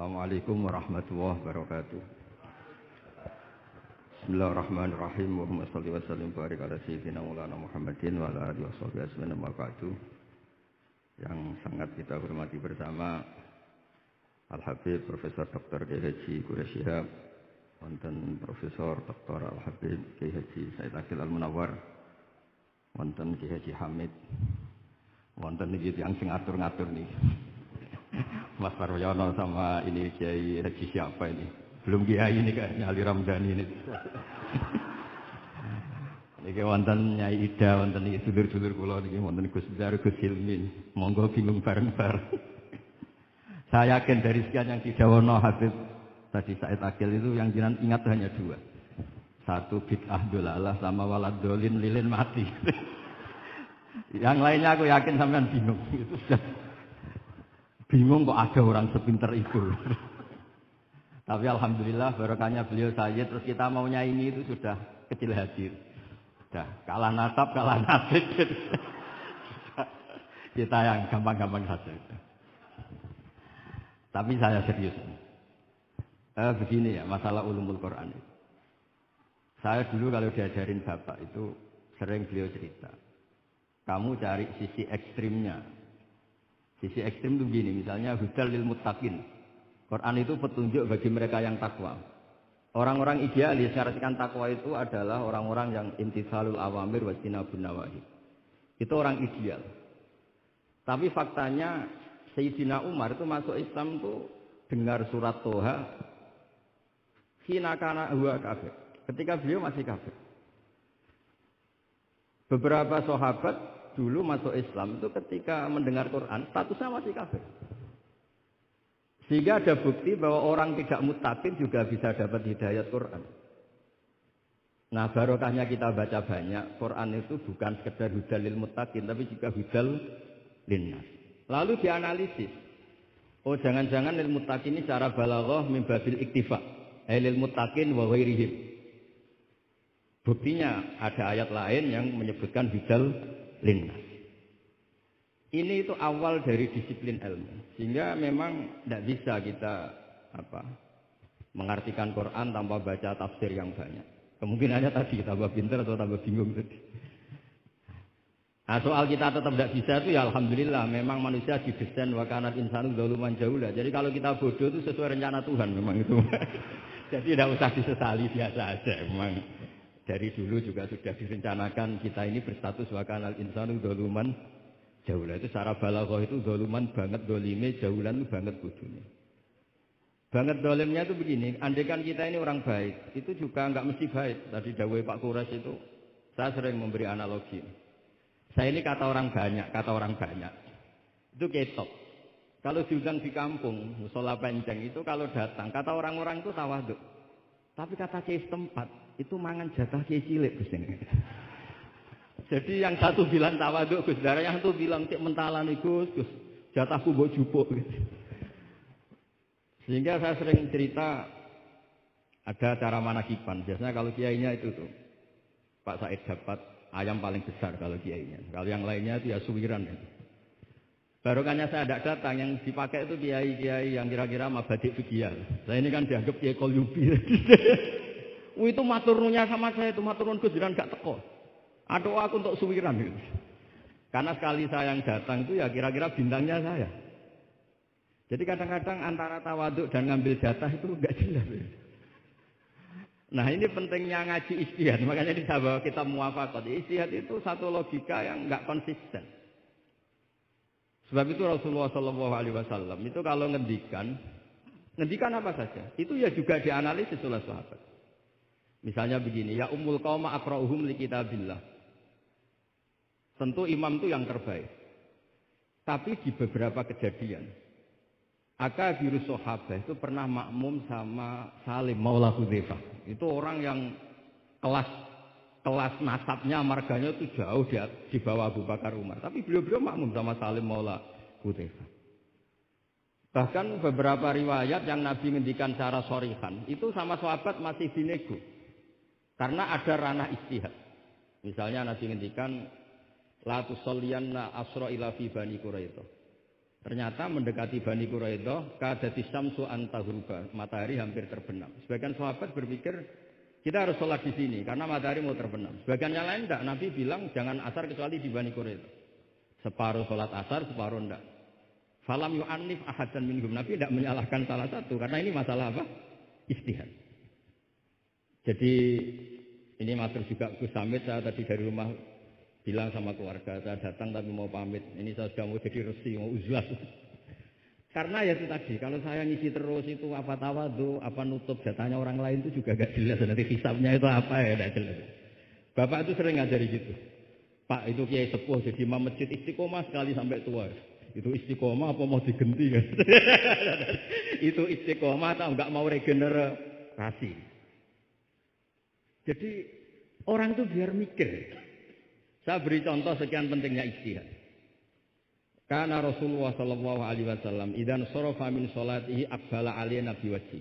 Assalamualaikum warahmatullahi wabarakatuh. Bismillahirrahmanirrahim. Allahumma shalli wa sallim wa barik ala sayyidina Maulana Muhammadin wa ala alihi washabihi ajmain amma ba'du. Yang sangat kita hormati bersama Al-Habib Profesor Dr. Kiai Haji Quraish Shihab, wonten Profesor Dr. Al-Habib Kiai Haji Said Akil Al-Munawwar, wonten Kiai Haji Hamid, wonten niki tiyang sing ngatur-ngatur niki. Mas Parwono sama ini Kiai Haji siapa ini? Belum Kiai ini kayaknya Ali Ramdhani ini. Niki wonten Nyai Ida, wonten iki dulur-dulur kula niki wonten Gus Dar, Gus Hilmin. Monggo bingung bareng-bareng. Saya yakin dari sekian yang didhawono Habib tadi Said Akil itu yang jenengan ingat hanya dua. Satu bid'ah dolalah sama walad dolin lilin mati. Yang lainnya aku yakin sampean bingung. Itu sudah bingung kok ada orang sepinter itu. Tapi alhamdulillah barokahnya beliau Sayyid, terus kita mau nyanyi itu sudah kecil hati. Sudah kalah nasab, kalah nasib. Kita yang gampang-gampang saja. Tapi saya serius. Begini ya, masalah ulumul Quran itu. Saya dulu kalau diajarin bapak itu sering beliau cerita. Kamu cari sisi ekstrimnya. Sisi ekstrim itu begini, misalnya hudal lil muttaqin. Quran itu petunjuk bagi mereka yang takwa. Orang-orang idealis syaratkan takwa itu adalah orang-orang yang imtithalul awamir wa jinabun nawahi. Itu orang ideal. Tapi faktanya Sayyidina Umar itu masuk Islam itu dengar surat Toha hina kana huwa kafir. Ketika beliau masih kafir. Beberapa sahabat dulu masuk Islam itu ketika mendengar Quran statusnya masih kafir. Sehingga ada bukti bahwa orang tidak muttaqin juga bisa dapat hidayat Quran. Nah, barokahnya kita baca banyak, Quran itu bukan sekedar hudal lil muttaqin tapi juga hudal linnas. Lalu dianalisis. Oh, jangan-jangan lil muttaqin ini secara balaghah min babil iktifa. Lil muttaqin wa ghairihim. Buktinya ada ayat lain yang menyebutkan hudal linnas. Ini itu awal dari disiplin ilmu. Sehingga memang tidak bisa kita mengartikan Quran tanpa baca tafsir yang banyak. Kemungkinannya tadi tambah pintar atau tambah bingung tadi. Nah, soal kita tetap tidak bisa itu ya alhamdulillah. Memang manusia didesain wa kanal insanu zaluman jahula. Jadi kalau kita bodoh itu sesuai rencana Tuhan memang itu. Jadi tidak usah disesali, biasa aja memang. Dari dulu juga sudah direncanakan kita ini berstatus wa kanal insanu zaluman jaulah. Itu secara balaghah itu zaluman banget dolime, jaulan itu banget bodohnya. Banget dolimnya itu begini, andaikan kita ini orang baik, itu juga enggak mesti baik. Tadi dawuh Pak Quraisy itu saya sering memberi analogi. Saya ini kata orang banyak. Itu ketok. Kalau diundang di kampung, musola penceng itu kalau datang, kata orang-orang itu tawaduk. Tapi kata kiai setempat, itu mangan jatah kiai cilik Gus. Jadi yang satu bilang tawaduk Gus, yang satu bilang cek mentalan Gus, jatahku mbok jupuk. Sehingga saya sering cerita ada acara manakiban. Biasanya kalau kiainya itu tuh Pak Said dapat ayam paling besar kalau kiainya. Kalau yang lainnya itu ya suwiran. Barokahnya saya tidak datang, yang dipakai itu kiai-kiai yang kira-kira mabadik fikih. Saya ini kan dianggap kiai kolyubi. Itu maturnunya sama saya itu maturun Gus jiran gak teko. Aduh aku untuk suwiran gitu. Karena sekali saya yang datang itu ya kira-kira bintangnya saya. Jadi kadang-kadang antara tawaduk dan ngambil jatah itu enggak jelas. Nah ini pentingnya ngaji ijtihad. Makanya di sahabat kita muwafaqat. Ijtihad itu satu logika yang enggak konsisten. Sebab itu Rasulullah SAW itu kalau ngendikan apa saja. Itu ya juga dianalisis oleh sahabat. Misalnya begini, ya ummul qauma aqra'uhum li kitabillah. Tentu imam itu yang terbaik. Tapi di beberapa kejadian, akabirus sahabah itu pernah makmum sama Salim Maula Hudzaifah. Itu orang yang kelas nasabnya, marganya itu jauh di bawah Abu Bakar Umar. Tapi beliau makmum sama Salim Maula Hudzaifah. Bahkan beberapa riwayat yang Nabi ngendikan secara shorihan, itu sama sahabat masih dinego. Karena ada ranah ijtihad. Misalnya Nabi ngendikan la tusalliyanna asra ila fi bani Quraidah. Ternyata mendekati Bani Quraidah, kadati syamsu antahruba, matahari hampir terbenam. Sebagian sahabat berpikir kita harus sholat di sini karena matahari mau terbenam. Sebagian yang lain enggak. Nabi bilang jangan asar kecuali di Bani Quraidah. Separuh sholat asar, separuh enggak. Falam yu'annif ahadan minhum. Nabi tidak menyalahkan salah satu karena ini masalah apa? Ijtihad. Jadi ini matur juga Gus Samit, saya tadi dari rumah bilang sama keluarga, saya datang tapi mau pamit. Ini saya sudah mau jadi resi, mau uzlah. Karena ya itu tadi, kalau saya ngisi terus itu apa tawadu, apa nutup jatahnya orang lain itu juga gak jelas. Nanti hisabnya itu apa ya, gak jelas. Bapak itu sering ngajari gitu. Pak, itu kiai sepuh jadi imam masjid istiqomah sekali sampai tua. Itu istiqomah apa mau digenti kan? Itu istiqomah atau enggak mau regenerasi. Jadi orang itu biar mikir. Saya beri contoh sekian pentingnya ijtihad. Karena Rasulullah sallallahu alaihi wasallam idan sarafa min salatihi aqbala alaina biwajhi.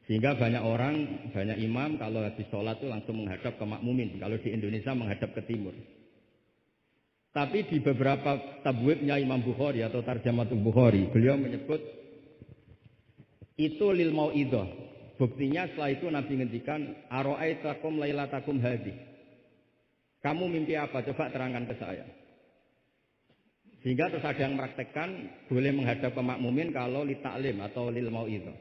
Sehingga banyak orang, banyak imam kalau habis sholat itu langsung menghadap ke makmumin. Kalau di Indonesia menghadap ke timur. Tapi di beberapa tabwibnya Imam Bukhari atau Tarjamatul Bukhari, beliau menyebut itu lil mau'idah. Buktinya setelah itu Nabi ngendikan ara'aitakum lailatakum hadhi. Kamu mimpi apa? Coba terangkan ke saya. Sehingga terus ada yang mempraktekkan boleh menghadap ke makmumin kalau li ta'lim atau lil mau'idah.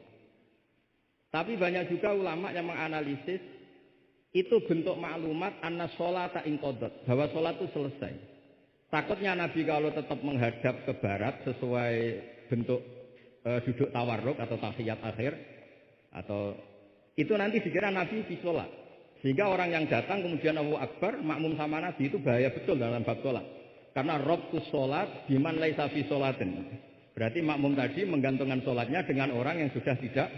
Tapi banyak juga ulama yang menganalisis itu bentuk maklumat anna sholata inqadat, bahwa sholat itu selesai. Takutnya Nabi kalau tetap menghadap ke barat sesuai bentuk duduk tawarruk atau tahiyat akhir atau itu nanti dikira Nabi di sholat. Sehingga orang yang datang kemudian Allahu Akbar makmum sama Nabi itu bahaya betul dalam bab sholat. Karena robtus sholat biman laisa fi sholatin. Berarti makmum tadi menggantungkan sholatnya dengan orang yang sudah tidak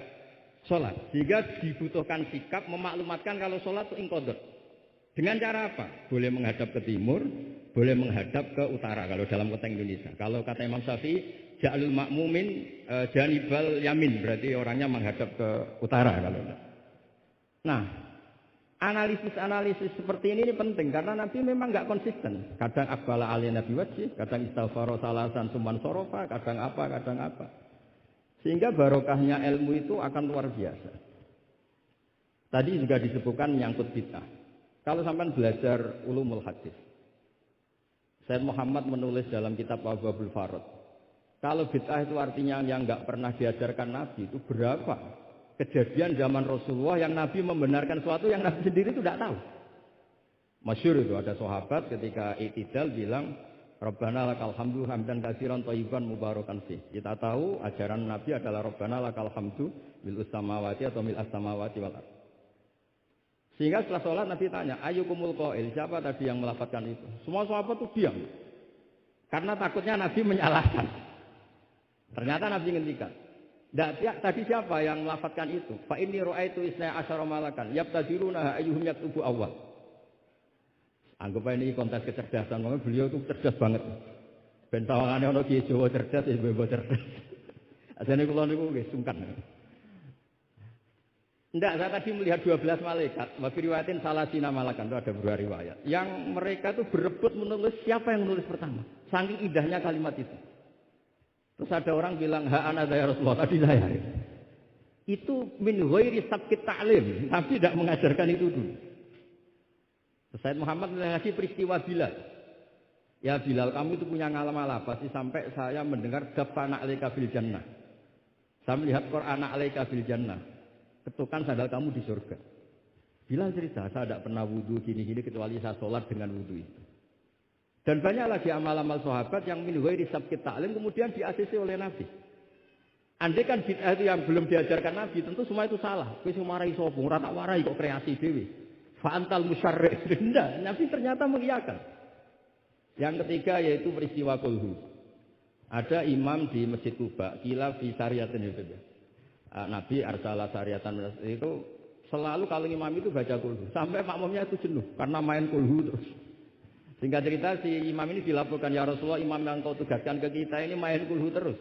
sholat. Sehingga dibutuhkan sikap memaklumatkan kalau sholat itu inqadat. Dengan cara apa? Boleh menghadap ke timur, boleh menghadap ke utara kalau dalam konteks Indonesia. Kalau kata Imam Syafi'i, ja'alul makmumin janibal yamin, berarti orangnya menghadap ke utara kalau enggak. Nah, analisis seperti ini penting karena Nabi memang enggak konsisten. Kadang aqbala alaina biwajhi, kadang istaghfara salasan suman sorofa, kadang apa. Sehingga barokahnya ilmu itu akan luar biasa. Tadi juga disebutkan menyangkut bid'ah. Kalau sampai belajar ulumul hadis, Sayyid Muhammad menulis dalam kitab Abwaabul Farad. Kalau bid'ah itu artinya yang nggak pernah diajarkan Nabi itu berapa kejadian zaman Rasulullah yang Nabi membenarkan sesuatu yang Nabi sendiri itu tidak tahu. Masyhur itu ada sahabat ketika i'tidal bilang Rabbana lakal hamdu hamdan katsiran thayyiban mubarakan fih. Kita tahu ajaran Nabi adalah Rabbana lakal hamdu mil samawati atau mil as-samawati wal ardh. Sehingga setelah sholat Nabi tanya, ayyukumul qail, siapa tadi yang melafadzkan itu? Semua sahabat itu diam. Karena takutnya Nabi menyalahkan. Ternyata Nabi ngendikan, tadi siapa yang melafadzkan itu? Fa inni ra'aitu isna asyara malakan, yabtadiruna ayyuhum yaktubu awal. Anggap ini kontes kecerdasan, makanya beliau itu cerdas banget. Ben tawangane ana Ki Jawa cerdas, ya bebo cerdas. Ajane kula niku nggih sungkan. Tidak, saya tadi melihat 12 malaikat. Wafi riwayatin salasina malakan, itu ada beberapa riwayat. Yang mereka itu berebut menulis siapa yang menulis pertama. Saking indahnya kalimat itu. Terus ada orang bilang, ana ya Rasulullah, tadi saya. Itu min ghairi sabqit ta'lim. Tapi tidak mengajarkan itu dulu. Terus Sayyid Muhammad mengasih peristiwa Bilal. Ya Bilal, kamu itu punya ngalaman apa sih sampai saya mendengar dafana alaika bil jannah. Saya melihat Quran alaika bil jannah. Ketukan sandal kamu di surga. Bilal cerita, saya tidak pernah wudhu gini-gini kecuali saya sholat dengan wudhu itu. Dan banyak lagi amal-amal sahabat yang min ghairi sabqit ta'lim kemudian di-ACC oleh Nabi. Andai kan bid'ah itu yang belum diajarkan Nabi, tentu semua itu salah. Kowe sing marai sapa? Ora tak warai kok kreasi dhewe. Fa antal musyarri'. Tidak, Nabi ternyata mengiyakan. Yang ketiga yaitu peristiwa kulhu. Ada imam di Masjid Kuba, kila fi syariatin itu. Nabi arsala syariatan itu selalu kalau imam itu baca kulhu sampai makmumnya itu jenuh karena main kulhu terus. Singkat cerita si imam ini dilaporkan, ya Rasulullah, imam yang kau tugaskan ke kita ini main kulhu terus.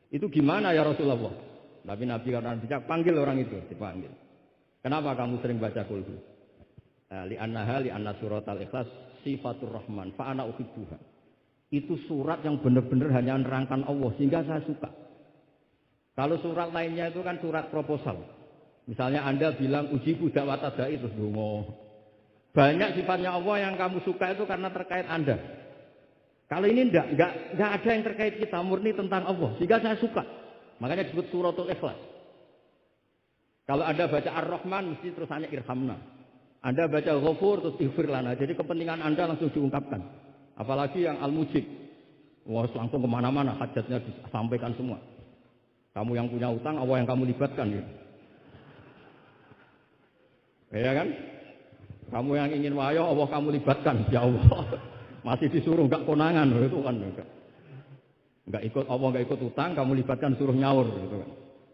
Itu gimana ya Rasulullah? Tapi Nabi karena bijak panggil orang itu, dipanggil. Kenapa kamu sering baca kulhu? Li anna surat al-ikhlas sifatur rahman fa ana uhibbuha. Itu surat yang benar-benar hanya menerangkan Allah, sehingga saya suka. Kalau surat lainnya itu kan surat proposal. Misalnya Anda bilang uji budak watadai terus dungo. Banyak sifatnya Allah yang kamu suka itu karena terkait Anda. Kalau ini enggak ada yang terkait kita, murni tentang Allah, sehingga saya suka. Makanya disebut suratul Ikhlas. Kalau Anda baca Ar-Rahman mesti terus hanya irhamna. Anda baca Ghafur terus ighfir lana. Jadi kepentingan Anda langsung diungkapkan. Apalagi yang Al-Mujib. Wah, langsung kemana-mana hajatnya disampaikan semua. Kamu yang punya utang, Allah yang kamu libatkan gitu. Ya kan? Kamu yang ingin wayo, Allah kamu libatkan, ya Allah. Masih disuruh enggak konangan, itu kan enggak ikut Allah, enggak ikut utang, kamu libatkan suruh nyaur, gitu kan.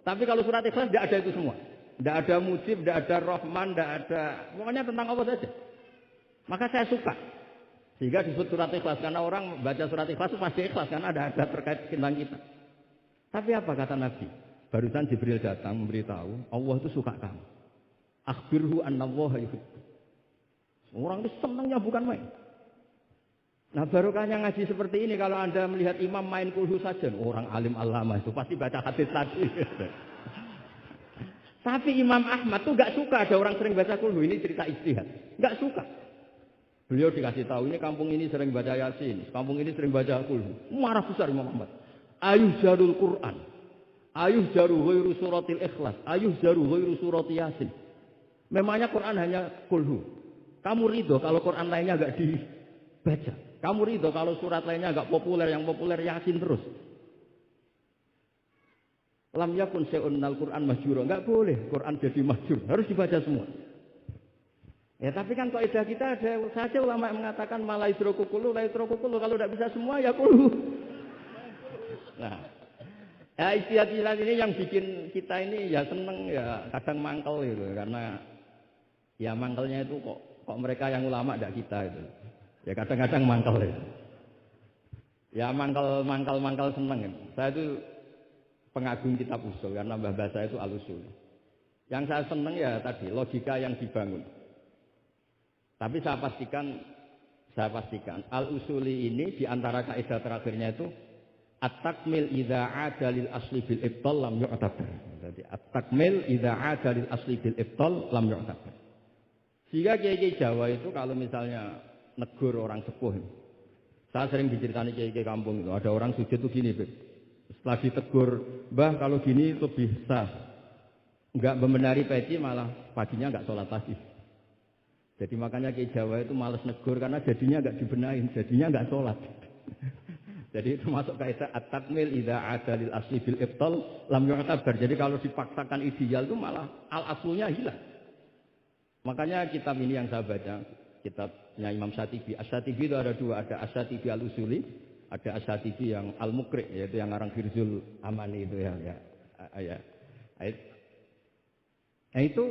Tapi kalau surat Ikhlas tidak ada itu semua. Tidak ada Mujib, tidak ada Rahman, tidak ada, pokoknya tentang Allah saja. Maka saya suka. Sehingga disebut surat Ikhlas, karena orang baca surat Ikhlas itu pasti ikhlas, karena ada terkait tentang kita. Tapi apa kata Nabi? Barusan Jibril datang memberitahu, Allah itu suka kamu. Akhbirhu annallaha yuhibbu. Orang itu senangnya bukan main. Nah barokahnya ngaji seperti ini, kalau Anda melihat imam main kulhu saja, orang alim alama itu pasti baca hadis tadi. Tapi Imam Ahmad tuh gak suka ada orang sering baca kulhu, ini cerita ijtihad. Gak suka. Beliau dikasih tahu ini kampung ini sering baca Yasin, kampung ini sering baca kulhu. Marah besar Imam Ahmad. Ayuh jarul Quran, ayuh jaru ghairu suratil Ikhlas, ayuh jaru ghairu surat Yasin. Memangnya Quran hanya kulhu. Kamu ridho kalau Quran lainnya enggak dibaca. Kamu ridho kalau surat lainnya enggak populer, yang populer Yasin terus. Lam yakun syai'un minal Quran mahjura. Enggak boleh Quran jadi mahjur, harus dibaca semua. Ya tapi kan kaidah kita ada saja ulama yang mengatakan mala idroku kullu, la idroku kullu, kalau enggak bisa semua ya kullu. Nah, ya istilah-istilah ini yang bikin kita ini ya seneng ya kadang mangkel gitu, karena ya mangkelnya itu kok mereka yang ulama tidak kita itu. Ya kadang-kadang mangkel ya. Ya mangkel seneng. Saya itu pengagum kitab usul karena mbah saya itu al-usul. Yang saya seneng ya tadi logika yang dibangun. Tapi saya pastikan al-usuli ini di antara kaidah terakhirnya itu at-takmil idza 'ada lil asli bil ibtal lam yu'tabar. Jadi at-takmil idza 'ada lil asli bil ibtal lam yu'tabar. Sehingga kiai-kiai Jawa itu kalau misalnya negur orang sepuh, saya sering diceritani kiai-kiai kampung itu, ada orang sujud itu gini, Beb. Setelah ditegur, Mbah kalau gini lebih sah, enggak membenari peci malah paginya enggak sholat pagi. Jadi makanya kiai Jawa itu malas negur karena jadinya enggak dibenahin, jadinya enggak sholat. Jadi itu masuk kaidah at-takmil idza 'ada lil asli bil ibtal lam yu'tabar. Jadi kalau dipaksakan ideal itu malah al-aslunya hilang. Makanya kitab ini yang saya baca, kitabnya Imam Syatibi. Asy-Syatibi itu ada dua, ada Asy-Syatibi al-Usuli, ada Asy-Syatibi yang al-Muqri, yaitu yang ngarang Firzul Amani itu ya. Nah itu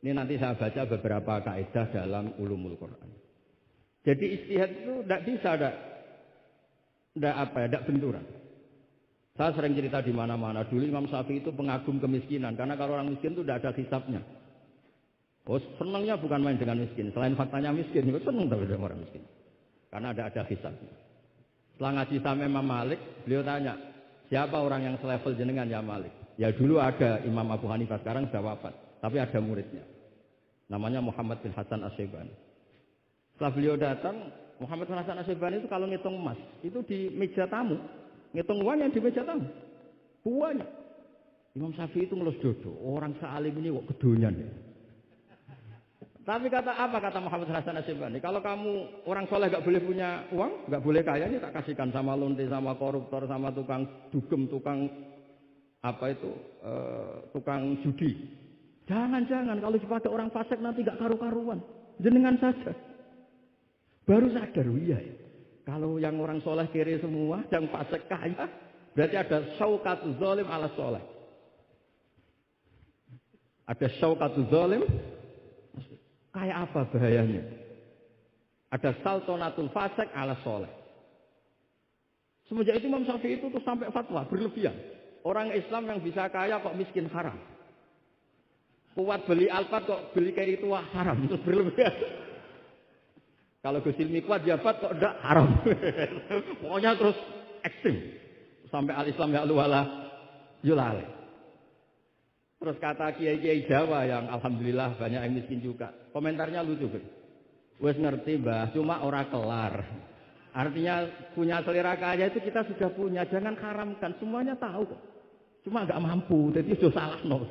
ini nanti saya baca beberapa kaidah dalam ulumul Quran. Jadi ijtihad itu tidak bisa tidak benturan. Saya sering cerita di mana-mana. Dulu Imam Syafi'i itu pengagum kemiskinan, karena kalau orang miskin itu tidak ada hisabnya. Oh, senangnya bukan main dengan miskin. Selain faktanya miskin, juga senang dengan orang miskin. Karena ada hisab. Setelah ngaji sama Imam Malik, beliau tanya, siapa orang yang selevel jenengan ya Malik? Ya dulu ada Imam Abu Hanifah, sekarang sudah wafat. Tapi ada muridnya. Namanya Muhammad bin Hasan Asy-Syaibani. Setelah beliau datang, Muhammad bin Hasan Asy-Syaibani itu kalau ngitung emas, itu di meja tamu. Ngitung uangnya di meja tamu. Buahnya. Imam Syafi'i itu ngelus dodo. Orang sealim ini kok kedonyan ya. Tapi kata Muhammad Hasan Asy-Syaibani, kalau kamu orang soleh gak boleh punya uang, gak boleh kaya, ini tak kasihkan sama lonte, sama koruptor, sama tukang dugem, tukang tukang judi. Jangan, kalau dipakai orang fasik nanti gak karu-karuan. Jenengan saja. Baru sadar, iya ya. Kalau yang orang soleh kiri semua, yang fasik kaya, berarti ada syauqatu zalim ala soleh. Ada syauqatu zalim. Kayak apa bahayanya? Ada saltonatul fasik ala soleh. Semenjak itu Imam Syafi'i itu sampai fatwa berlebihan. Orang Islam yang bisa kaya kok miskin haram. Kuat beli Alphard kok beli kayak itu haram, terus berlebihan. Kalau Gus Ilmi kuat jabat kok enggak haram. Pokoknya terus ekstrim. Sampai al-Islam ya wala yulale. Terus kata kiai-kiai Jawa yang alhamdulillah banyak yang miskin juga. Komentarnya lucu, Gus. Wes ngerti, Mbah, cuma ora kelar. Artinya punya selera kaya itu kita sudah punya, jangan haramkan. Semuanya tahu kok. Cuma enggak mampu, jadi sudah salah no.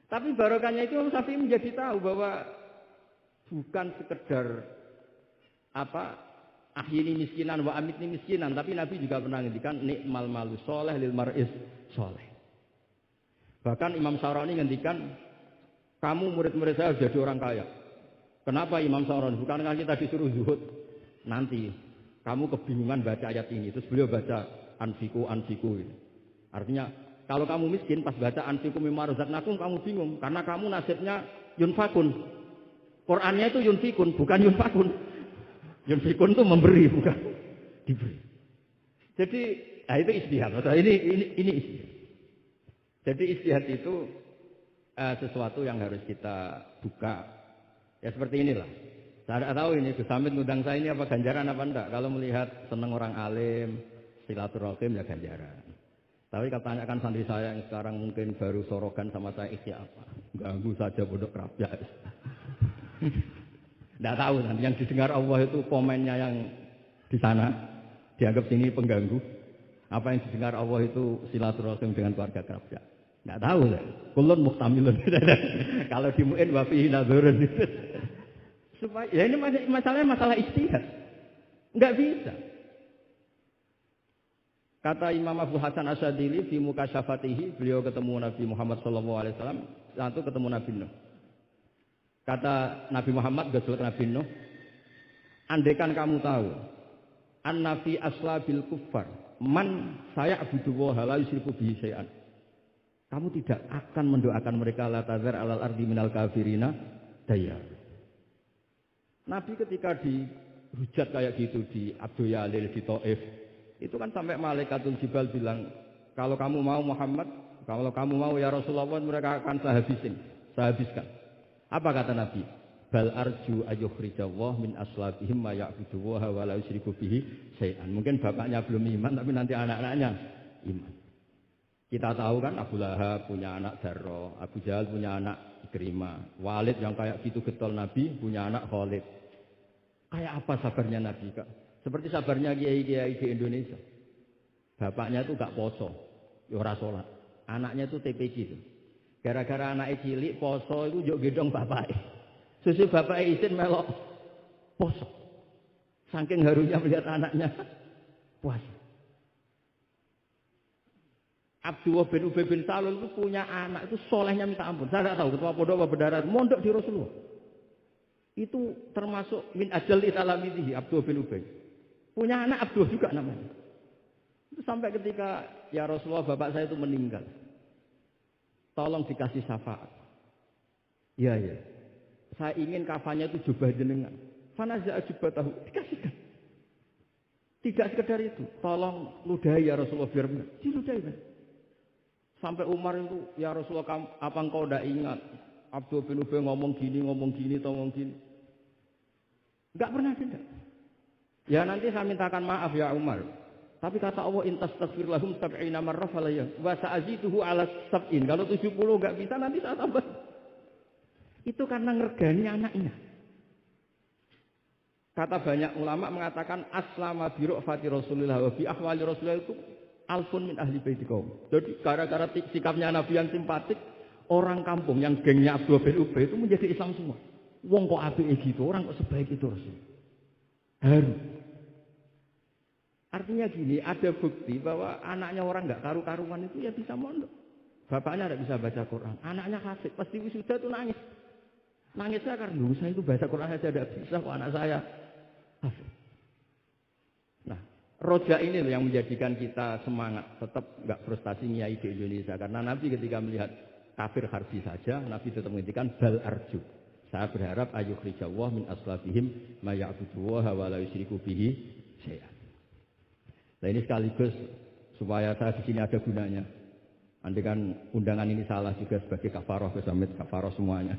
Tapi barokahnya itu Syafi'i menjadi tahu bahwa bukan sekedar ahyini miskinan wa amitni miskinan, tapi Nabi juga pernah ngendikan nikmal malu soleh lil mar'is soleh. Bahkan Imam Syarani ngendikan, kamu murid-murid saya jadi orang kaya. Kenapa Imam Syarani? Bukankah kita disuruh zuhud? Nanti kamu kebingungan baca ayat ini. Terus beliau baca anfiku. Artinya kalau kamu miskin pas baca anfiku mimma razaqnakum kamu bingung karena kamu nasibnya yunfakun. Qur'annya itu yunfikun, bukan yunfakun. Yunfikun itu memberi, bukan diberi. Jadi, itu ijtihad. Ini ijtihad. Jadi ijtihad itu sesuatu yang harus kita buka. Ya seperti inilah. Saya tidak tahu ini Gus Hamid ngundang saya ini apa ganjaran apa enggak. Kalau melihat senang orang alim, silaturahim ya ganjaran. Tapi kalau tanyakan santri saya yang sekarang mungkin baru sorogan sama saya isi apa? Ganggu saja bodoh kerapnya. Tidak tahu nanti yang didengar Allah itu komennya yang di sana dianggap sini pengganggu. Apa yang didengar Allah itu silaturahim dengan keluarga kerabat. Tidak tahu saya. Kulun muhtamilun. Kalau dimuin wa fihi nadzurun. Supaya ya ini masalahnya masalah ijtihad. Enggak bisa. Kata Imam Abu Hasan Asyadili di Mukasyafatihi, beliau ketemu Nabi Muhammad SAW, satu ketemu Nabi Nuh. Kata Nabi Muhammad, Gasul Nabi Nuh, andaikan kamu tahu, an-nafi aslabil kuffar, man saya'budu wa la yusyriku bihi syai'an. Kamu tidak akan mendoakan mereka la tazar alal ardi minal kafirina daya. Nabi ketika dihujat kayak gitu di Abdul Yalil di Taif, itu kan sampai Malaikatul Jibal bilang, kalau kamu mau Muhammad, kalau kamu mau ya Rasulullah, mereka akan saya habiskan. Apa kata Nabi? Bal arju ayyukhrijallah min aslabihim ma ya'budu wa la yusyriku bihi syai'an. Mungkin bapaknya belum iman, tapi nanti anak-anaknya iman. Kita tahu kan Abu Lahab punya anak Darro, Abu Jahal punya anak Ikrimah, Walid yang kayak gitu getol Nabi punya anak Khalid. Kayak apa sabarnya Nabi, Kak? Seperti sabarnya kiai-kiai di Indonesia. Bapaknya itu gak poso, ya ora salat. Anaknya itu TPG itu. Gara-gara anaknya cilik poso itu yo gendong bapaknya. Susu bapaknya izin melok poso. Saking harunya melihat anaknya puasa. Abdullah bin Ubay bin Salul itu punya anak itu solehnya minta ampun. Saya tidak tahu ketua pondok apa berdarah mondok di Rasulullah. Itu termasuk min ajal italamidihi Abdullah bin Ubay. Punya anak Abdullah juga namanya. Itu sampai ketika ya Rasulullah bapak saya itu meninggal. Tolong dikasih syafaat. Iya. Saya ingin kafannya itu jubah jenengan. Fanaza jubah tahu dikasihkan. Tidak sekedar itu. Tolong ludahi ya Rasulullah biar benar. Diludahi benar. Sampai Umar itu, ya Rasulullah, apa engkau tidak ingat? Abdul bin Ubay ngomong gini. Enggak pernah tidak. Ya nanti saya mintakan maaf ya Umar. Tapi kata Allah, intastaghfir lahum sab'ina marrah falayya wa sa'azituhu ala sab'in. Kalau 70 enggak bisa, nanti saya tambah. Itu karena ngergani anaknya. Kata banyak ulama mengatakan aslama bi ra'fati Rasulillah wa bi ahwali Rasulillah itu alfun min ahli baiti kaum. Jadi gara-gara sikapnya Nabi yang simpatik, orang kampung yang gengnya Abdullah bin Ubay itu menjadi Islam semua. Wong kok apike gitu, orang kok sebaik itu Rasul. Haru. Artinya gini, ada bukti bahwa anaknya orang enggak karu-karuan itu ya bisa mondok. Bapaknya enggak bisa baca Quran, anaknya hafid, pasti wisuda itu nangis. Nangisnya karena saya itu baca Quran saja tidak bisa kok anak saya hafid. Nah, roja ini loh yang menjadikan kita semangat, tetap enggak frustasi nyai di Indonesia. Karena Nabi ketika melihat kafir harbi saja, Nabi tetap menghentikan bal arju. Saya berharap ayyukhrijawah min aslabihim ma ya'budu wa la yusyriku bihi syai'an. Nah ini sekaligus supaya saya di sini ada gunanya. Andai kan undangan ini salah juga sebagai kafaroh, kesamit kafaroh semuanya.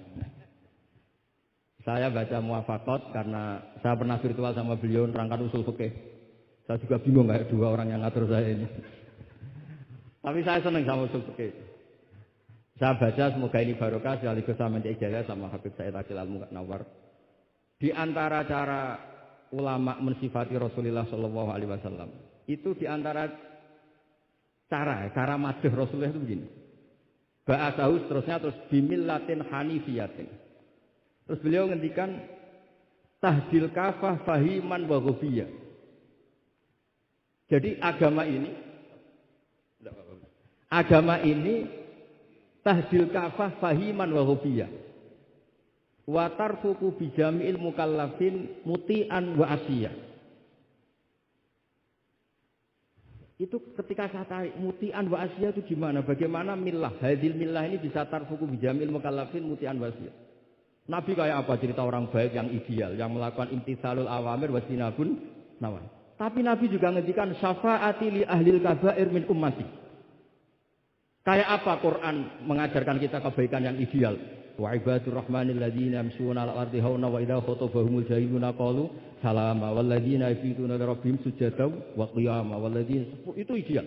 Saya baca muwafaqat karena saya pernah virtual sama beliau nerangkan usul fikih. Saya juga bingung kayak dua orang yang ngatur saya ini. Tapi saya senang sama usul fikih. Saya baca semoga ini barokah sekaligus sama ijazah sama Habib Said Akil Al-Munawwar. Di antara cara ulama mensifati Rasulullah Shallallahu Alaihi Wasallam itu di antara cara madh Rasulullah itu begini. Ba'atsahu terus bimillatin hanifiyatin. Terus beliau ngendikan tahdil kafah fahiman wa ghafiyah. Jadi agama ini tahdil kafah fahiman wa ghafiyah. Wa tarfuku bijami'il mukallafin muti'an wa asiyah. Itu ketika saya tarik muti'an wa asiyah itu gimana? Bagaimana millah? Hadil millah ini bisa tarfuku bijami'il mukallafin muti'an wa asiyah. Nabi kayak apa cerita orang baik yang ideal, yang melakukan imtitsalul awamir wa sinabun nawahi. Tapi Nabi juga ngendikan syafaati li ahlil kabair min ummati. Kayak apa Quran mengajarkan kita kebaikan yang ideal? Wa ibadur rahmanil ladzina yamshuna 'alal ardi hauna wa idza khatabahumul jahiluna qalu salama wal ladzina yabituna li rabbihim sujadan wa qiyama wal ladzina itu ideal.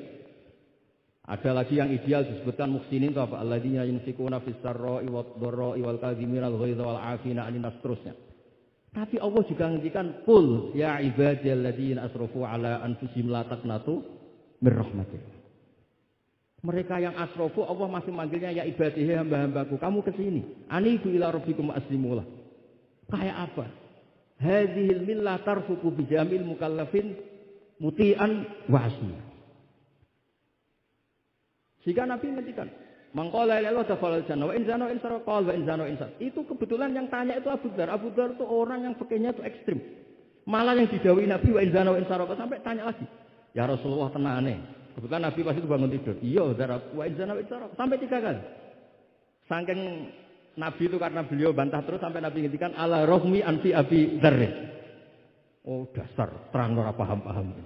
Ada lagi yang ideal disebutkan muhsinin itu apa? Alladzina yunfikuna fis sarra'i wad dharra'i wal kadhimina al ghaidha wal 'afina 'anil nas terusnya. Tapi Allah juga ngendikan qul ya ibadiyalladzina asrafu 'ala anfusihim la taqnatu mir rahmatillah. Mereka yang asrafu Allah masih manggilnya ya ibadihi hamba-hambaku. Kamu ke sini. Anibu ila rabbikum aslimulah. Kayak apa? Hadhil millah tarfuku bijamil mukallafin muti'an wa asiyah. Sehingga Nabi ngendikan, mangqala la ilaha illallah jannah wa in zana in sarqa wa in zana in sar. Itu kebetulan yang tanya itu Abu Dzar. Abu Dzar itu orang yang fikihnya itu ekstrim. Malah yang didhawuhi Nabi wa in zana wa in sarqa sampai tanya lagi. Ya Rasulullah tenane. Kebetulan Nabi pas itu bangun tidur. Iya, Dzar wa in zana wa in sarqa sampai 3 kali. Saking Nabi itu karena beliau bantah terus sampai Nabi ngendikan ala rohmi anfi Abi Dzar. Oh, dasar terang ora paham-paham.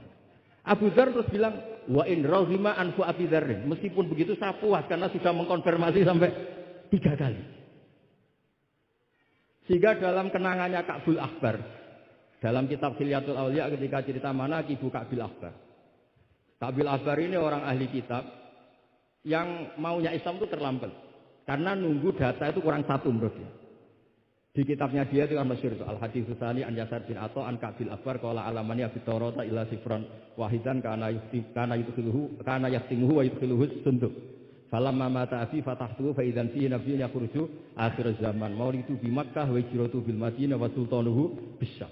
Abu Dzar terus bilang, wa in rahima anfu Abi Dzar. Meskipun begitu saya puas karena sudah mengkonfirmasi sampai 3 kali. Sehingga dalam kenangannya Ka'bul Akhbar, dalam kitab Khilyatul Auliya ketika cerita mana Ibu Ka'bil Akhbar. Ka'bil Akhbar ini orang ahli kitab yang maunya Islam itu terlambat. Karena nunggu data itu kurang 1 menurut dia. Di kitabnya dia itu kan masyhur itu Al-Hadits Tsani an Yasar bin Atha an Ka'bil Akhbar qala alamani fi Taurata illa sifran wahidan kana yahtimuhu wa yudkhiluhu sunduk. Falamma mata abi fatahtu fa idzan fi nabiyyun yakhruju akhir zaman. Maulidu bi Makkah wa hijratu bil Madinah wa sultanuhu bisyam.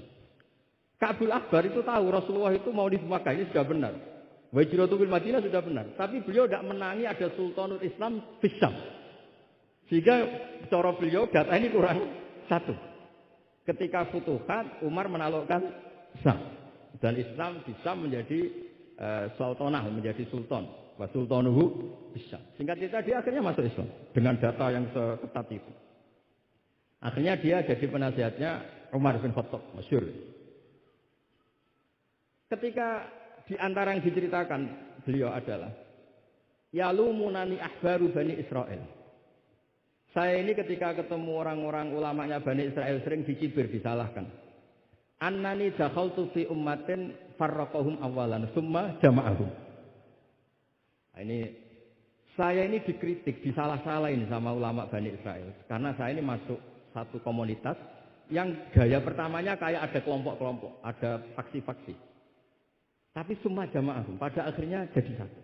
Ka'bil Akhbar itu tahu Rasulullah itu mau di Makkah ini sudah benar. Wa hijratu bil Madinah sudah benar. Tapi beliau tidak menangi ada sultanul Islam bisyam. Sehingga cara beliau data ini kurang 1. Ketika Futuhat, Umar menaklukkan Syam. Dan Islam bisa menjadi sultanah, menjadi sultan. Wa sultanuhu bisa. Singkat cerita dia akhirnya masuk Islam. Dengan data yang seketat itu. Akhirnya dia jadi penasihatnya Umar bin Khattab. Masyhur. Ketika di antara yang diceritakan beliau adalah yalumunani ahbaru Bani Israel. Saya ini ketika ketemu orang-orang ulamanya Bani Israel sering dicibir, disalahkan. Annani dakhaltu fi ummatin farraqahum awalan, summa jama'ahum. Ini saya ini dikritik, disalah-salahin sama ulama Bani Israel. Karena saya ini masuk satu komunitas yang gaya pertamanya kayak ada kelompok-kelompok, ada faksi-faksi. Tapi summa jama'ahum, pada akhirnya jadi satu.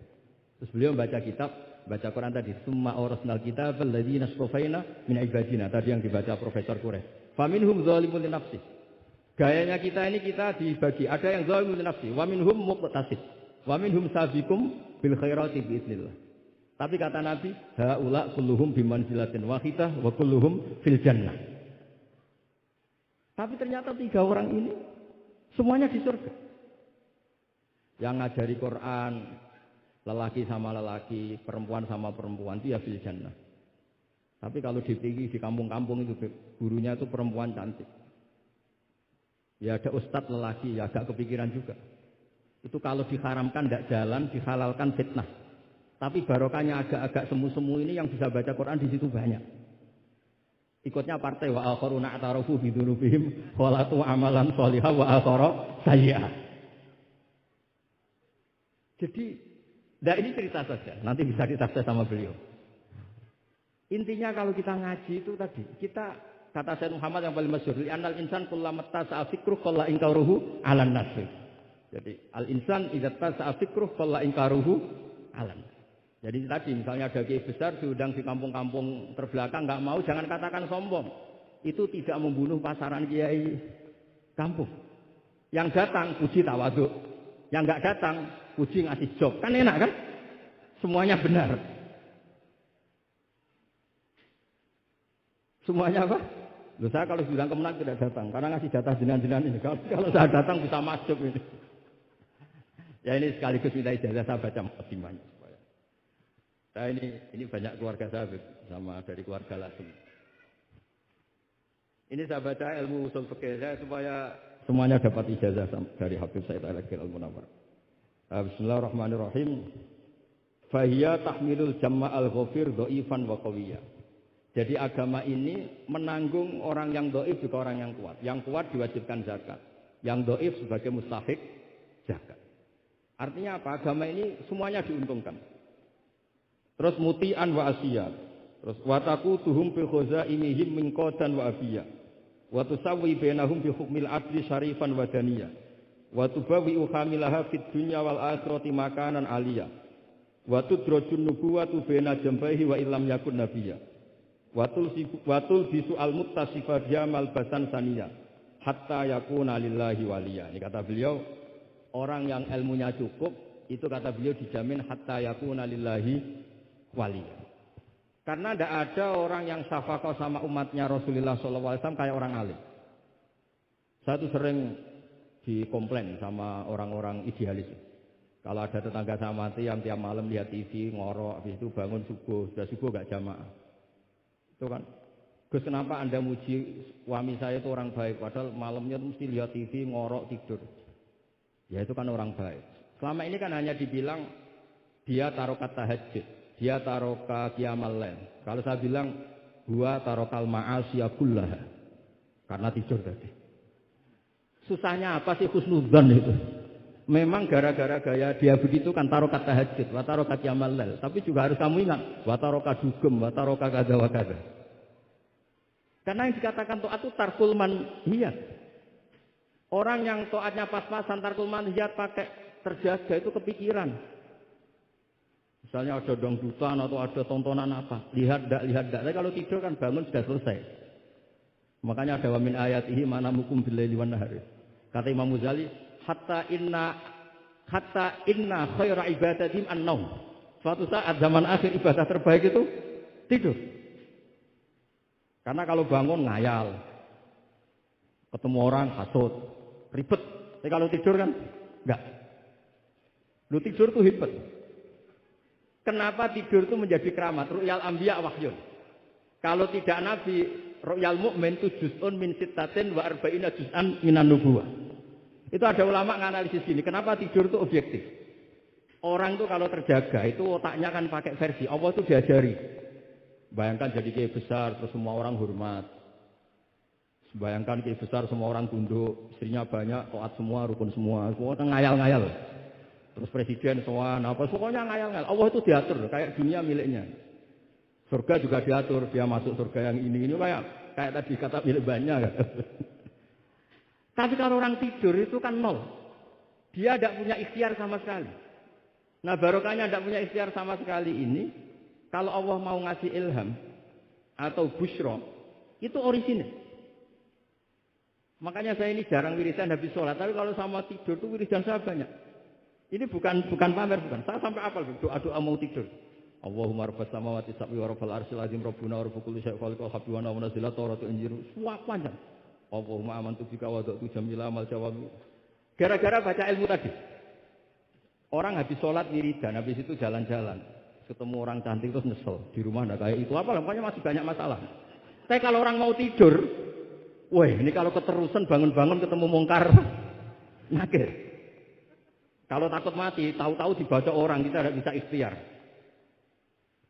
Terus beliau baca kitab, baca Quran tadi, summa awrasnal kitab alladzina astafaina min ibadina, tadi yang dibaca Profesor Quraisy. Faminhum zalimun li nafsi. Gayanya kita ini kita dibagi, ada yang zalimun li nafsi, wa minhum muqtasid, wa minhum sabiqum bil khairati biiznillah. Tapi kata Nabi, haula kulluhum bimanzilatin wahidah wa kulluhum fil jannah. Tapi ternyata 3 orang ini semuanya di surga. Yang ngajari Quran, lelaki sama lelaki, perempuan sama perempuan, itu ya fil jannah. Tapi kalau di kampung-kampung itu gurunya itu perempuan cantik. Ya ada ustadz lelaki, ya agak kepikiran juga. Itu kalau diharamkan tidak jalan, dihalalkan fitnah. Tapi barokahnya agak-agak semu-semu ini yang bisa baca Quran di situ banyak. Ikutnya partai wa akharuna atarafu bidunubihim walatu amalan sholihah wa akhara sayyi'ah. Jadi, ini cerita saja. Nanti bisa ditafsir sama beliau. Intinya kalau kita ngaji itu tadi, kita kata Sayyid Muhammad yang paling masyhur, li'anal insan kullama tasa'a fikruh qalla inkaruhu 'alan nas. Jadi, al-insan idza tasa'a fikruh qalla inkaruhu 'alan nas. Jadi tadi misalnya ada kiai besar diundang di kampung-kampung terbelakang nggak mau, jangan katakan sombong. Itu tidak membunuh pasaran kiai kampung. Yang datang puji tawadhu, yang nggak datang puji ngasih job. Kan enak kan? Semuanya benar. Semuanya apa? Loh, saya kalau diundang kemenang tidak datang karena ngasih jatah jenengan ini. Kalau saya datang bisa masuk ini. Ya ini sekaligus minta ijazah saya baca mukadimahnya. Nah ini banyak keluarga saya sama dari keluarga langsung. Ini saya baca ilmu usul fikih saya supaya semuanya dapat ijazah dari Habib Said Al-Akhir Al-Munawwar. Bismillahirrahmanirrahim. Fahiya tahmilul jamma al-ghafir dhaifan wa qawiyya. Jadi agama ini menanggung orang yang dhaif juga orang yang kuat. Yang kuat diwajibkan zakat, yang dhaif sebagai mustahik zakat. Artinya apa? Agama ini semuanya diuntungkan. Terus muti'an wa asiyah. Terus wataku tuhum fi khazaimihim min qadan wa abiyah. Wa tusawwi bainahum bi hukmil adli syarifan wa daniyah. Wa tubawi hamilaha fid dunya wal akhirati makanan aliyah. Wa tudrajun nubuwatu baina jambaihi wa illam yakun nabiyya. Wa tulbisu al muttasifa jamal basan saniyah hatta yakuna lillahi waliyah. Ini kata beliau, orang yang ilmunya cukup itu kata beliau dijamin hatta yakuna lillahi wali. Karena tidak ada orang yang syafaqah sama umatnya Rasulullah SAW kayak orang alim. Saya tuh sering dikomplain sama orang-orang idealis. Kalau ada tetangga saya mati yang tiap malam lihat TV, ngorok, habis itu bangun subuh, sudah subuh gak jamaah. Itu kan. Gus, kenapa Anda muji suami saya itu orang baik, padahal malamnya mesti lihat TV, ngorok, tidur. Ya itu kan orang baik. Selama ini kan hanya dibilang dia tarokat tahajud. Dia taroka qiyamal lail. Kalau saya bilang gua tarokal ma'asiya kullaha. Karena tidur tadi. Susahnya apa sih husnudzon itu? Memang gara-gara gaya dia begitu kan tarokat tahajud, wa taroka qiyamal lail. Tapi juga harus kamu ingat, wa taroka dugem, wa taroka kada wa kada. Karena yang dikatakan taat itu tarkul manhiyat. Orang yang taatnya pas-pasan tarkul manhiyat pakai terjaga itu kepikiran. Misalnya ada dangdutan atau ada tontonan apa, lihat dak. Tapi kalau tidur kan bangun sudah selesai. Makanya ada wa min ayatihi manamukum billaili wan nahari. Kata Imam Ghazali, hatta inna khaira ibadatim an-naum. Suatu saat zaman akhir ibadah terbaik itu tidur. Karena kalau bangun ngayal, ketemu orang hasut, ribet. Tapi kalau tidur kan enggak. Lu tidur tuh hebat. Kenapa tidur itu menjadi keramat? Ru'yal anbiya wahyun. Kalau tidak nabi, ru'yal mu'min itu juz'un min sittatin wa arba'ina juz'an minan nubuwah. Itu ada ulama nganalisis gini, kenapa tidur itu objektif? Orang itu kalau terjaga, itu otaknya kan pakai versi. Allah itu diajari. Bayangkan jadi kiai besar, terus semua orang hormat. Bayangkan kiai besar, semua orang tunduk. Istrinya banyak, taat semua, rukun semua. Semua orang ngayal-ngayal. Terus presiden semua, apa pokoknya ngayal-ngayal. Allah itu diatur, kayak dunia miliknya. Surga juga diatur, dia masuk surga yang ini kayak tadi kata milik banyak. Tapi kalau orang tidur itu kan nol. Dia tidak punya ikhtiar sama sekali. Nah barokahnya tidak punya ikhtiar sama sekali ini, kalau Allah mau ngasih ilham atau busyra, itu orisinil. Makanya saya ini jarang wiridan habis sholat, tapi kalau sama tidur itu wiridan saya banyak. Ini bukan pamer, bukan. Saya sampai apal doa-doa mau tidur. Allahumma rabbas samawati sab'i wa rabbal arsyil azim rabbuna wa rabb kulli syai'in khaliqal habbi wa nazzila tawrata injil. Semua panjang. Allahumma amantu bika wa da'tu jamila amal jawab. Gara-gara baca ilmu tadi. Orang habis sholat wiridan, habis itu jalan-jalan. Ketemu orang cantik terus nyesel. Di rumah enggak kayak itu apa, pokoknya masih banyak masalah. Tapi kalau orang mau tidur, wah ini kalau keterusan bangun-bangun ketemu mungkar, nyakir. Kalau takut mati, tahu-tahu dibaca orang, kita tidak bisa ikhtiar.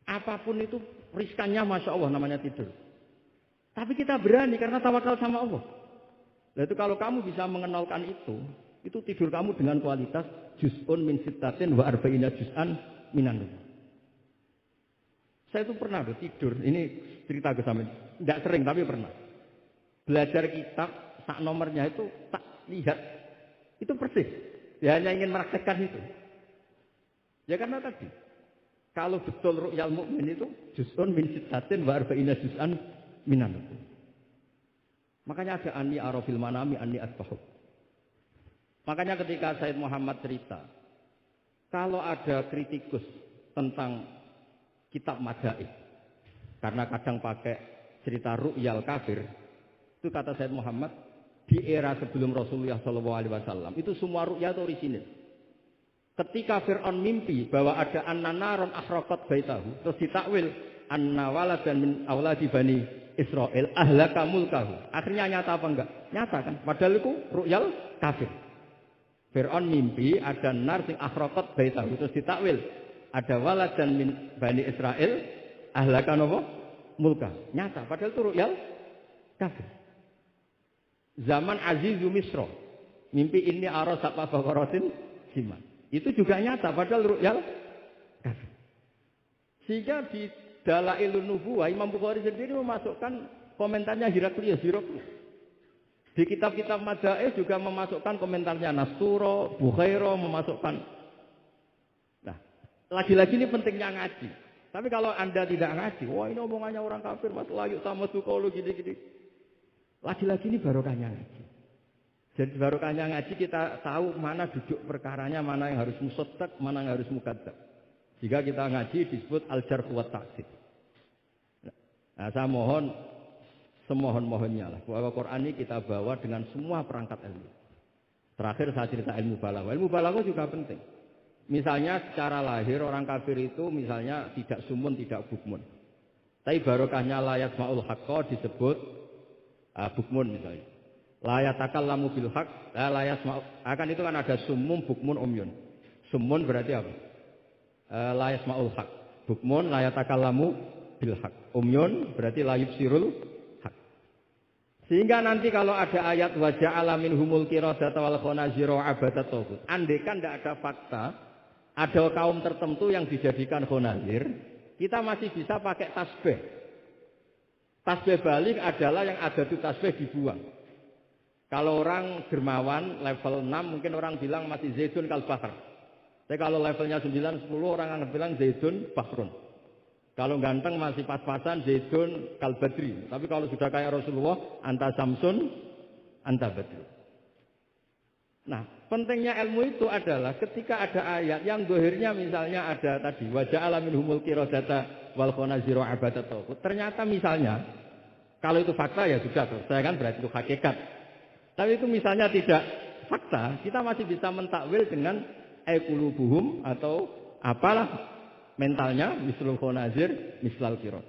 Apapun itu riskannya Masya Allah namanya tidur. Tapi kita berani karena tawakal sama Allah. Nah itu kalau kamu bisa mengenalkan itu tidur kamu dengan kualitas juz'un min sittatin wa arba'ina juz'an minan nubuwah. Saya itu pernah tidur, ini cerita ke sampean. Enggak sering tapi pernah. Belajar kitab sak nomornya itu tak lihat itu persis. Ya hanya ingin meraktekkan itu. Ya karena tadi kalau betul ru'yal mukmin itu juz'un min sittatin wa arba'ina juz'an minan nubuwah. Makanya ada anni arafil manami anni asbahu. Makanya ketika Said Muhammad cerita, kalau ada kritikus tentang kitab Madaih, karena kadang pakai cerita ru'yal kafir, itu kata Said Muhammad, di era sebelum Rasulullah SAW, itu semua ru'ya itu orisinil. Ketika Fir'aun mimpi bahwa ada an-naron ahraqat baitahu, terus ditakwil anna waladan min auladi bani Israel ahlaka mulkahu. Akhirnya nyata apa enggak? Nyata kan? Padahal itu ru'yal kafir. Fir'aun mimpi ada nar sing ahraqat baitahu, terus ditakwil ada waladan min bani Israel ahlaka napa? Mulka. Nyata padahal itu ru'yal kafir. Zaman Azizu Misra mimpi ini ara sab'a baqaratin siman. Itu juga nyata padahal ru'yal kafir. Sehingga di Dalailun Nubuwah Imam Bukhari sendiri memasukkan komentarnya Heraklius. Di kitab-kitab Madaih juga memasukkan komentarnya Nasturo, Bukhairo memasukkan. Nah, lagi-lagi ini pentingnya ngaji. Tapi kalau Anda tidak ngaji, wah ini omongannya orang kafir, Mas Layu sama Sukolu gini-gini. Lagi-lagi ini barokahnya ngaji. Jadi barokahnya ngaji kita tahu mana duduk perkaranya, mana yang harus musaddaq, mana yang harus mukadzab. Jika kita ngaji disebut al-jarh wa ta'dil. Nah, saya mohon semohon-mohonnya lah bahwa Quran ini kita bawa dengan semua perangkat ilmu. Terakhir saya cerita ilmu balaghah. Ilmu balaghah juga penting. Misalnya secara lahir orang kafir itu misalnya tidak sumun, tidak bukmun. Tapi barokahnya la yasma'ul haqqa disebut bukmun misalnya. La yatakallamu bil haqq, la yasma'u. Akan itu kan ada sumum, bukmun, umyun. Sumun berarti apa? La yasma'ul haq. Bukmun la yatakallamu bil haq. Umyun berarti la yubsirul haq. Sehingga nanti kalau ada ayat wa ja'ala minhumul qiradata wal khanazira abadat taghut. Andaikan tidak ada fakta, ada kaum tertentu yang dijadikan khanazir, kita masih bisa pakai tasbih. Tasbih balik adalah yang ada itu tasbih dibuang. Kalau orang dermawan level 6 mungkin orang bilang masih zaidun kal bahar. Tapi kalau levelnya 9, 10 orang akan bilang Zaidun Bahrun. Kalau ganteng masih pas-pasan Zaidun Kalbadri. Tapi kalau sudah kayak Rasulullah, anta Samsun, anta Badri. Nah, pentingnya ilmu itu adalah ketika ada ayat yang dohirnya misalnya ada tadi wajah alamin humul kirodata wal khonaziro abadat taghut. Ternyata misalnya kalau itu fakta ya sudah selesai kan berarti itu hakikat. Tapi itu misalnya tidak fakta, kita masih bisa mentakwil dengan qulubuhum atau apalah mentalnya mislul khonazir mislal kirot.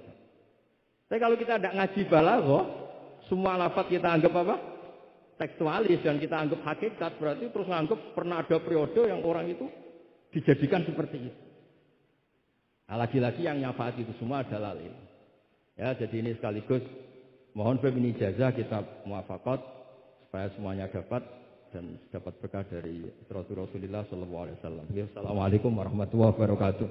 Tapi kalau kita tidak ngaji balaghah, semua lafaz kita anggap apa? Tekstualis dan kita anggap hakikat, berarti terus anggap pernah ada periode yang orang itu dijadikan seperti itu. Nah, lagi-lagi yang nyafaat itu semua adalah ilmu. Ya, jadi ini sekaligus mohon pembini ijazah kita muwafaqat supaya semuanya dapat dan dapat berkah dari Rasulullah sallallahu alaihi wasallam. Assalamualaikum warahmatullahi wabarakatuh.